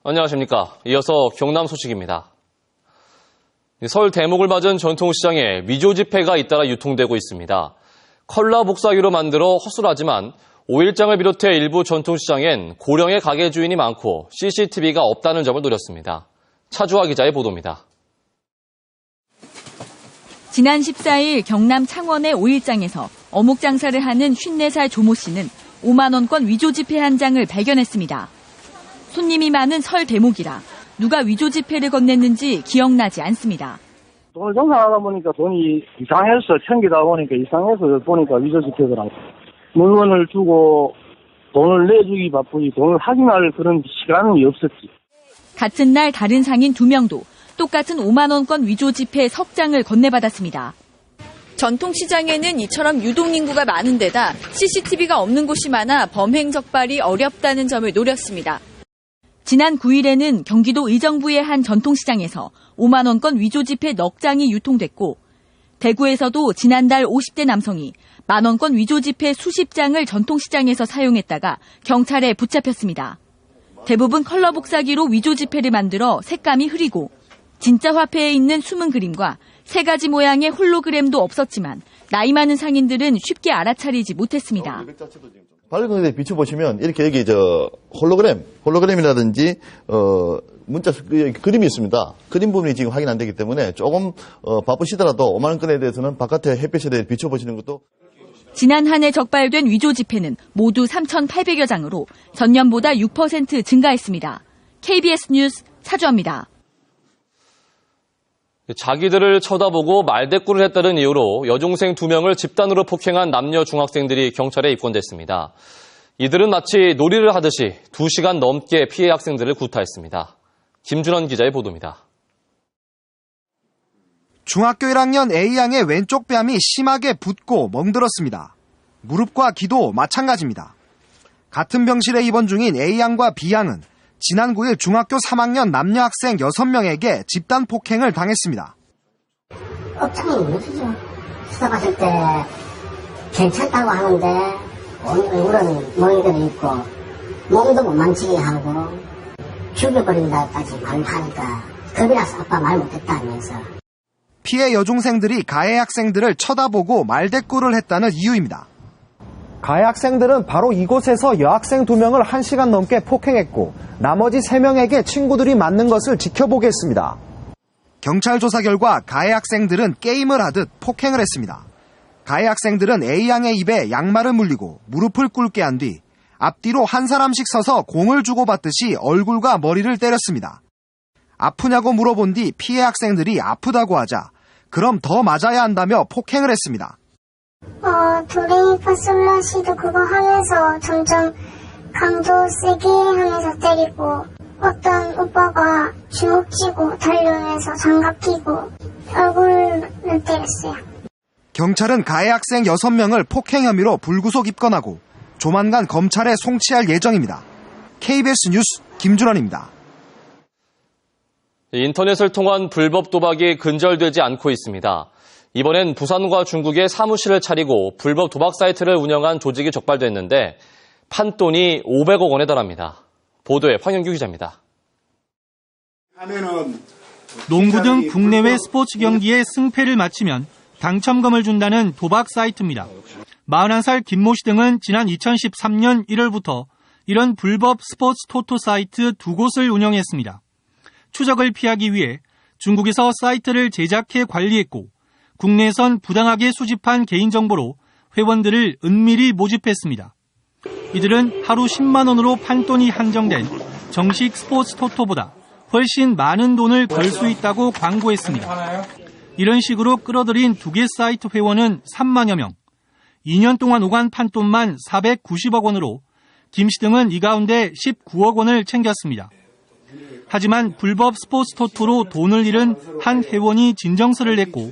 안녕하십니까. 이어서 경남 소식입니다. 설 대목을 맞은 전통시장에 위조 지폐가 잇따라 유통되고 있습니다. 컬러 복사기로 만들어 허술하지만 5일장을 비롯해 일부 전통시장엔 고령의 가게 주인이 많고 CCTV가 없다는 점을 노렸습니다. 차주화 기자의 보도입니다. 지난 14일 경남 창원의 5일장에서 어묵 장사를 하는 54살 조모 씨는 5만 원권 위조 지폐 한 장을 발견했습니다. 손님이 많은 설 대목이라 누가 위조 지폐를 건넸는지 기억나지 않습니다. 돈을 정산하다 보니까 돈이 이상해서 챙기다 보니까 위조 지폐더라고요. 물건을 주고 돈을 내주기 바쁘지 돈을 확인할 그런 시간이 없었지. 같은 날 다른 상인 2명도 똑같은 5만 원권 위조 지폐 석 장을 건네받았습니다. 전통시장에는 이처럼 유동인구가 많은 데다 CCTV가 없는 곳이 많아 범행 적발이 어렵다는 점을 노렸습니다. 지난 9일에는 경기도 의정부의 한 전통시장에서 5만 원권 위조 지폐 넉 장이 유통됐고 대구에서도 지난달 50대 남성이 만 원권 위조 지폐 수십 장을 전통시장에서 사용했다가 경찰에 붙잡혔습니다. 대부분 컬러 복사기로 위조 지폐를 만들어 색감이 흐리고 진짜 화폐에 있는 숨은 그림과 3가지 모양의 홀로그램도 없었지만 나이 많은 상인들은 쉽게 알아차리지 못했습니다. 밝은 곳에 비춰보시면 이렇게 여기 홀로그램이라든지 문자 그림이 있습니다. 그림 부분이 지금 확인 안 되기 때문에 조금 바쁘시더라도 5만 원권에 대해서는 바깥에 햇빛에 비춰보시는 것도. 지난 한 해 적발된 위조 지폐는 모두 3,800여 장으로 전년보다 6% 증가했습니다. KBS 뉴스 차주화입니다. 자기들을 쳐다보고 말대꾸를 했다는 이유로 여중생 2명을 집단으로 폭행한 남녀 중학생들이 경찰에 입건됐습니다. 이들은 마치 놀이를 하듯이 2시간 넘게 피해 학생들을 구타했습니다. 김준원 기자의 보도입니다. 중학교 1학년 A양의 왼쪽 뺨이 심하게 붓고 멍들었습니다. 무릎과 귀도 마찬가지입니다. 같은 병실에 입원 중인 A양과 B양은 지난 9일 중학교 3학년 남녀 학생 6명에게 집단 폭행을 당했습니다. 업장이 무너지죠. 수사 받을 때 괜찮다고 하는데 얼굴은 멍들어 있고 몸도 못 만지게 하고 죽여버린다까지 말을 하니까 겁이 나서 아빠 말 못했다 하면서. 피해 여중생들이 가해 학생들을 쳐다보고 말대꾸를 했다는 이유입니다. 가해 학생들은 바로 이곳에서 여학생 2명을 1시간 넘게 폭행했고 나머지 3명에게 친구들이 맞는 것을 지켜보게 했습니다. 경찰 조사 결과 가해 학생들은 게임을 하듯 폭행을 했습니다. 가해 학생들은 A양의 입에 양말을 물리고 무릎을 꿇게 한 뒤 앞뒤로 한 사람씩 서서 공을 주고받듯이 얼굴과 머리를 때렸습니다. 아프냐고 물어본 뒤 피해 학생들이 아프다고 하자 그럼 더 맞아야 한다며 폭행을 했습니다. 도레미파솔라시도 그거 하면서 점점 강도 세게 하면서 때리고 어떤 오빠가 주먹 쥐고 달려오면서 장갑 끼고 얼굴을 때렸어요. 경찰은 가해 학생 6명을 폭행 혐의로 불구속 입건하고 조만간 검찰에 송치할 예정입니다. KBS 뉴스 김준원입니다. 인터넷을 통한 불법 도박이 근절되지 않고 있습니다. 이번엔 부산과 중국에 사무실을 차리고 불법 도박 사이트를 운영한 조직이 적발됐는데 판돈이 500억 원에 달합니다. 보도에 황영규 기자입니다. 농구 등 국내외 스포츠 경기의 승패를 맞추면 당첨금을 준다는 도박 사이트입니다. 41살 김모 씨 등은 지난 2013년 1월부터 이런 불법 스포츠 토토 사이트 2곳을 운영했습니다. 추적을 피하기 위해 중국에서 사이트를 제작해 관리했고 국내에선 부당하게 수집한 개인정보로 회원들을 은밀히 모집했습니다. 이들은 하루 10만 원으로 판돈이 한정된 정식 스포츠 토토보다 훨씬 많은 돈을 벌 수 있다고 광고했습니다. 이런 식으로 끌어들인 2개 사이트 회원은 3만여 명. 2년 동안 오간 판돈만 490억 원으로 김 씨 등은 이 가운데 19억 원을 챙겼습니다. 하지만 불법 스포츠 토토로 돈을 잃은 한 회원이 진정서를 냈고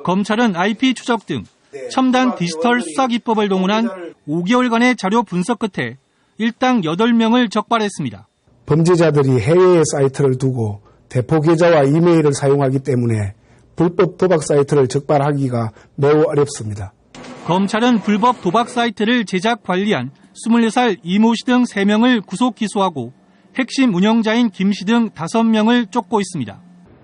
검찰은 IP 추적 등 첨단 디지털 수사 기법을 동원한 5개월간의 자료 분석 끝에 일당 8명을 적발했습니다. 범죄자들이 해외에 사이트를 두고 대포 계좌와 이메일을 사용하기 때문에 불법 도박 사이트를 적발하기가 매우 어렵습니다. 검찰은 불법 도박 사이트를 제작 관리한 24살 이모 씨 등 3명을 구속 기소하고 핵심 운영자인 김 씨 등 5명을 쫓고 있습니다.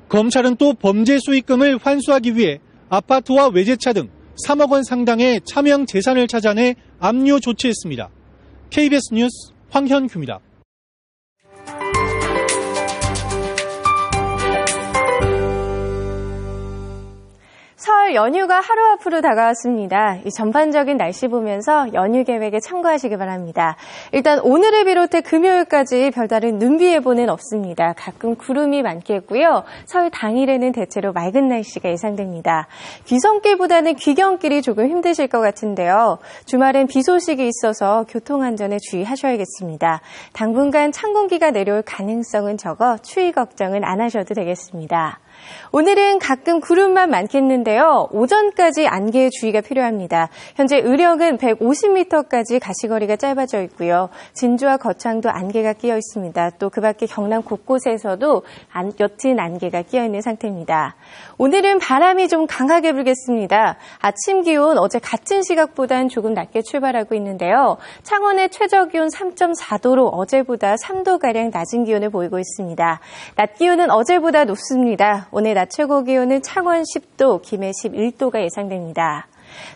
검찰은 또 범죄 수익금을 환수하기 위해 아파트와 외제차 등 3억 원 상당의 차명 재산을 찾아내 압류 조치했습니다. KBS 뉴스 황현규입니다. 설 연휴가 하루 앞으로 다가왔습니다. 이 전반적인 날씨 보면서 연휴 계획에 참고하시기 바랍니다. 일단 오늘을 비롯해 금요일까지 별다른 눈비 예보는 없습니다. 가끔 구름이 많겠고요. 설 당일에는 대체로 맑은 날씨가 예상됩니다. 귀성길보다는 귀경길이 조금 힘드실 것 같은데요. 주말엔 비 소식이 있어서 교통안전에 주의하셔야겠습니다. 당분간 찬 공기가 내려올 가능성은 적어 추위 걱정은 안 하셔도 되겠습니다. 오늘은 가끔 구름만 많겠는데요. 오전까지 안개에 주의가 필요합니다. 현재 의령은 150m까지 가시거리가 짧아져 있고요. 진주와 거창도 안개가 끼어 있습니다. 또 그 밖에 경남 곳곳에서도 옅은 안개가 끼어 있는 상태입니다. 오늘은 바람이 좀 강하게 불겠습니다. 아침 기온 어제 같은 시각보다는 조금 낮게 출발하고 있는데요. 창원의 최저 기온 3.4도로 어제보다 3도가량 낮은 기온을 보이고 있습니다. 낮 기온은 어제보다 높습니다. 오늘 낮 최고 기온은 창원 10도, 김해 11도가 예상됩니다.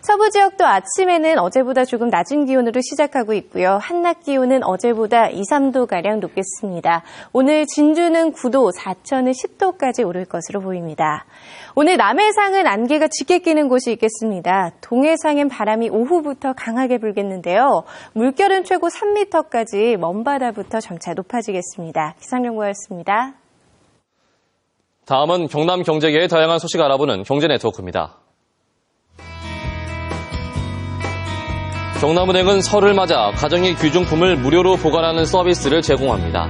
서부 지역도 아침에는 어제보다 조금 낮은 기온으로 시작하고 있고요. 한낮 기온은 어제보다 2, 3도가량 높겠습니다. 오늘 진주는 9도, 사천은 10도까지 오를 것으로 보입니다. 오늘 남해상은 안개가 짙게 끼는 곳이 있겠습니다. 동해상엔 바람이 오후부터 강하게 불겠는데요. 물결은 최고 3m까지 먼바다부터 점차 높아지겠습니다. 기상정보였습니다. 다음은 경남 경제계의 다양한 소식 알아보는 경제네트워크입니다. 경남은행은 설을 맞아 가정의 귀중품을 무료로 보관하는 서비스를 제공합니다.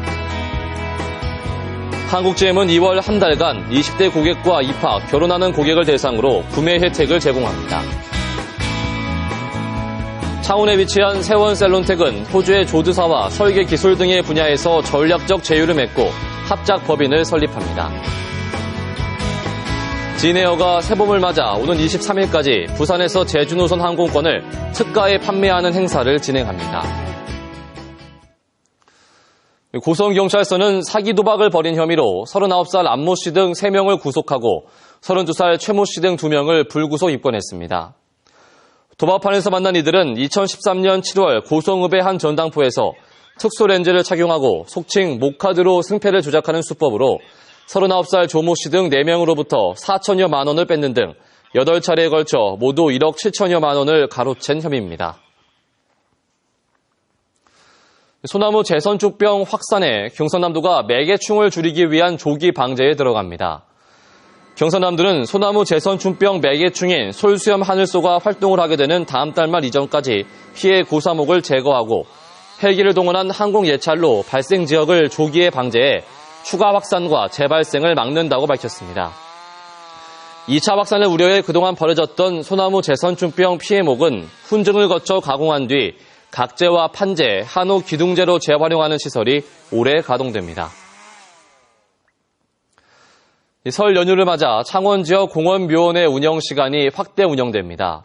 한국GM은 2월 한 달간 20대 고객과 입학, 결혼하는 고객을 대상으로 구매 혜택을 제공합니다. 창원에 위치한 세원셀론텍은 호주의 조드사와 설계 기술 등의 분야에서 전략적 제휴를 맺고 합작 법인을 설립합니다. 진에어가 새봄을 맞아 오는 23일까지 부산에서 제주노선 항공권을 특가에 판매하는 행사를 진행합니다. 고성경찰서는 사기 도박을 벌인 혐의로 39살 안모 씨 등 3명을 구속하고 32살 최모 씨 등 2명을 불구속 입건했습니다. 도박판에서 만난 이들은 2013년 7월 고성읍의 한 전당포에서 특수렌즈를 착용하고 속칭 목카드로 승패를 조작하는 수법으로 39살 조모 씨 등 4명으로부터 4천여만 원을 뺏는 등 8차례에 걸쳐 모두 1억 7천여만 원을 가로챈 혐의입니다. 소나무 재선축병 확산에 경상남도가 매개충을 줄이기 위한 조기 방제에 들어갑니다. 경상남도는 소나무 재선충병 매개충인 솔수염 하늘소가 활동을 하게 되는 다음 달 말 이전까지 피해 고사목을 제거하고 헬기를 동원한 항공 예찰로 발생 지역을 조기에 방제해 추가 확산과 재발생을 막는다고 밝혔습니다. 2차 확산을 우려해 그동안 벌어졌던 소나무 재선충병 피해목은 훈증을 거쳐 가공한 뒤 각재와 판재, 한우 기둥재로 재활용하는 시설이 올해 가동됩니다. 설 연휴를 맞아 창원 지역 공원묘원의 운영 시간이 확대 운영됩니다.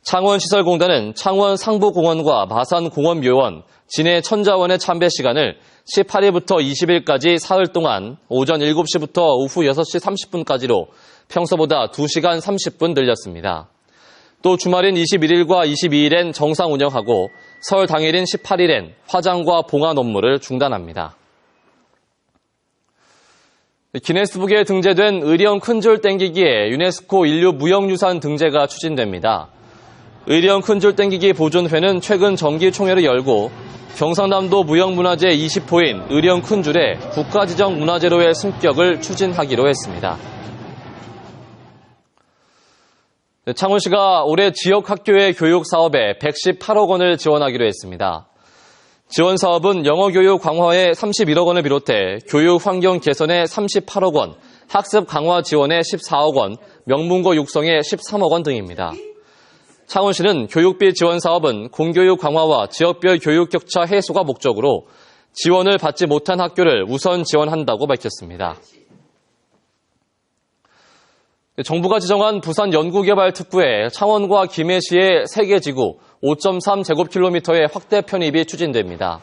창원시설공단은 창원 상부공원과 마산공원묘원, 진해 천자원의 참배 시간을 18일부터 20일까지 사흘 동안 오전 7시부터 오후 6시 30분까지로 평소보다 2시간 30분 늘렸습니다. 또 주말인 21일과 22일엔 정상 운영하고 설 당일인 18일엔 화장과 봉안 업무를 중단합니다. 기네스북에 등재된 의령 큰줄 땡기기에 유네스코 인류 무형유산 등재가 추진됩니다. 의령 큰줄 땡기기 보존회는 최근 정기총회를 열고 경상남도 무형문화재 20호인 의령 큰줄의 국가지정 문화재로의 승격을 추진하기로 했습니다. 창원시가 올해 지역 학교의 교육 사업에 118억 원을 지원하기로 했습니다. 지원 사업은 영어 교육 강화에 31억 원을 비롯해 교육 환경 개선에 38억 원, 학습 강화 지원에 14억 원, 명문고 육성에 13억 원 등입니다. 창원시는 교육비 지원 사업은 공교육 강화와 지역별 교육 격차 해소가 목적으로 지원을 받지 못한 학교를 우선 지원한다고 밝혔습니다. 정부가 지정한 부산 연구개발특구에 창원과 김해시의 3개 지구 5.3제곱킬로미터의 확대 편입이 추진됩니다.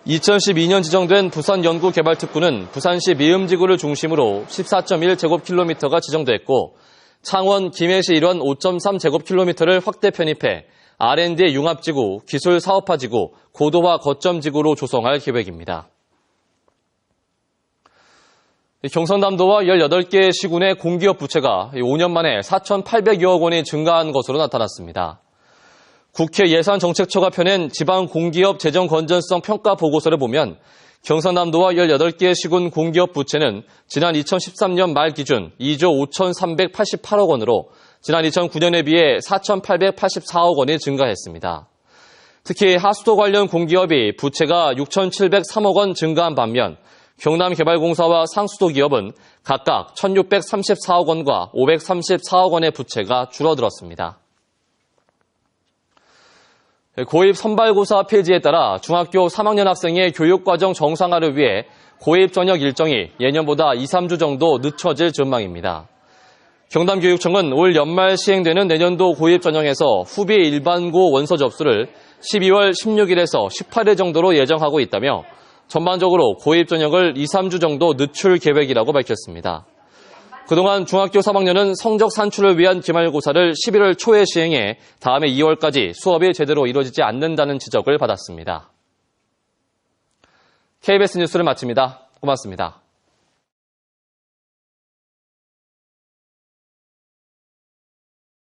2012년 지정된 부산연구개발특구는 부산시 미음지구를 중심으로 14.1제곱킬로미터가 지정됐고 창원, 김해시 일원 5.3제곱킬로미터를 확대 편입해 R&D 융합지구, 기술사업화지구, 고도화 거점지구로 조성할 계획입니다. 경상남도와 18개 시군의 공기업 부채가 5년 만에 4,800여억 원이 증가한 것으로 나타났습니다. 국회 예산정책처가 펴낸 지방공기업 재정건전성 평가 보고서를 보면 경상남도와 18개 시군 공기업 부채는 지난 2013년 말 기준 2조 5,388억 원으로 지난 2009년에 비해 4,884억 원이 증가했습니다. 특히 하수도 관련 공기업이 부채가 6,703억 원 증가한 반면 경남개발공사와 상수도 기업은 각각 1,634억 원과 534억 원의 부채가 줄어들었습니다. 고입 선발고사 폐지에 따라 중학교 3학년 학생의 교육과정 정상화를 위해 고입 전역 일정이 예년보다 2, 3주 정도 늦춰질 전망입니다. 경남교육청은 올 연말 시행되는 내년도 고입 전형에서 후비 일반고 원서 접수를 12월 16일에서 18일 정도로 예정하고 있다며 전반적으로 고입 전형을 2, 3주 정도 늦출 계획이라고 밝혔습니다. 그동안 중학교 3학년은 성적 산출을 위한 기말고사를 11월 초에 시행해 다음해 2월까지 수업이 제대로 이루어지지 않는다는 지적을 받았습니다. KBS 뉴스를 마칩니다. 고맙습니다.